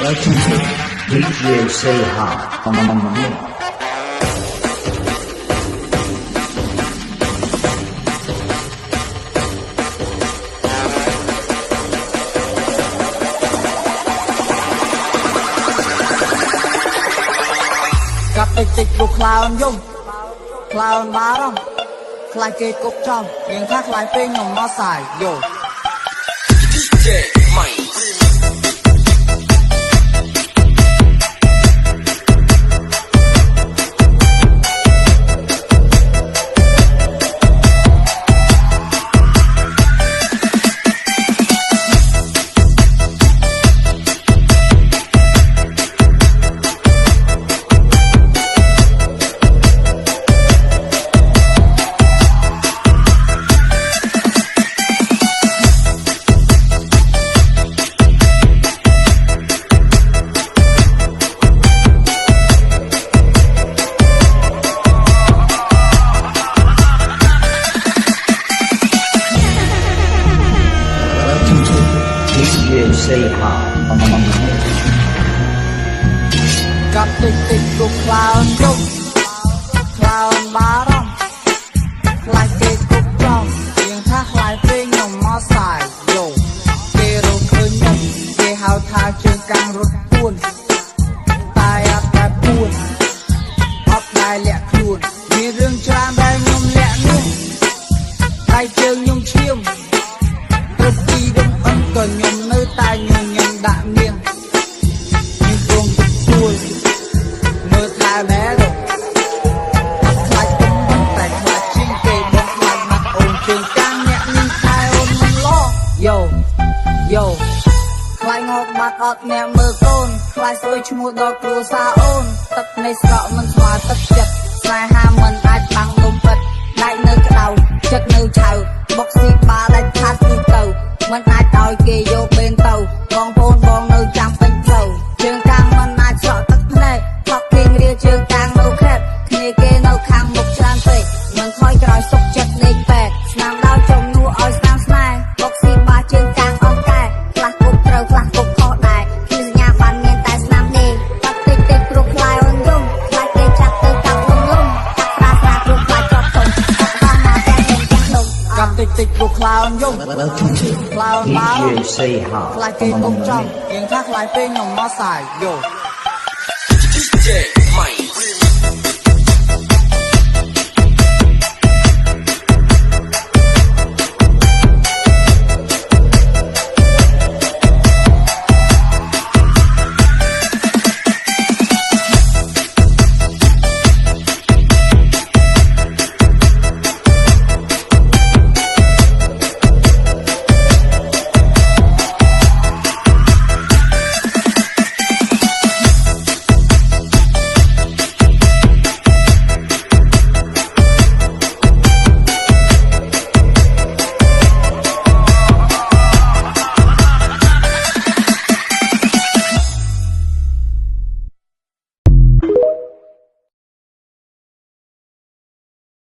Welcome to DJ Say Hi on the mix. កាប់តិចពួកខ្លោនយំខ្លោនបារម្ភខ្លាចគេគប់ចំយើងថាខ្លាចពេកខ្ញុំមកសាយយោ DJ ម៉ៃ Say Hi on the mix. កាប់តិចពួកខ្លោនយំខ្លោនបារម្ភខ្លាចគេគប់ចំយើងថាខ្លាចពេកខ្ញុំមកសាយយោគេរកឃើញខ្ញុំគេហៅថាជើងកាំងរត់ពួនតែអត់តែពួនអត់ដែលលាក់ខ្លួនមានរឿងច្រើនដែលខ្ញុំលាក់នេះតែជើងខ្ញុំឈាមទៅពីដងអឹងក៏ខ្ញុំនៅតែញញឹមដាក់នាងមានគង់ទួលមើលថែមែនខ្លាចគុំតែខ្លាចជាងគេបងខ្លាចណាស់អូនជើងកាំងអ្នកនេះថែអូនមិនឡោយោខ្លាចងប់បាត់អត់អ្នកមើលកូនខ្លាចស្អុយឈ្មោះដល់គ្រួសារអូនទឹកនៃស្រកមិនស្មើទឹកចិត្តស្នេហាមិនអាចបាំងនំពិតដាច់នៅក្តៅចិត្តនៅឆៅបុកស៊ីបាដាច់ខាតទូទៅមិនអាចឲ្យគេយកបេនទៅបងប្អូនបងនៅចាំពេញផ្លូវជើងកាំងមិនអាចស្រក់ទឹកភ្នែកថប់គេងរៀលជើងកាំងនៅខេតគ្នាគេនៅខាងមុខច្រើនពេកមិនថយក្រោយសុកចិត្តលេខ8ស្នាមដល់ចំនួនឲ្យស្នាមស្នេហ៍បុកស៊ីបាជើងកាំងអង្កែខ្លះគុកត្រូវខ្លះគុកខុសដែរគឺសញ្ញាបានមានតែស្នាមនេះតាប់តិចព្រោះខ្លាយអូនយំខ្លាចគេចាប់ទៅកាប់លំកាប់ស្រាព្រោះខ្លាចជាប់ធំបាស់មកតែខ្ញុំចាស់ដុំកាប់តិចព្រោះខ្លាយអូនយំ Welcome to DJ Say Hi ខ្លាចគេ on គុំ the ចំ mix. យើងថាខ្លាចពេកខ្ញុំមកសាយយោ DJ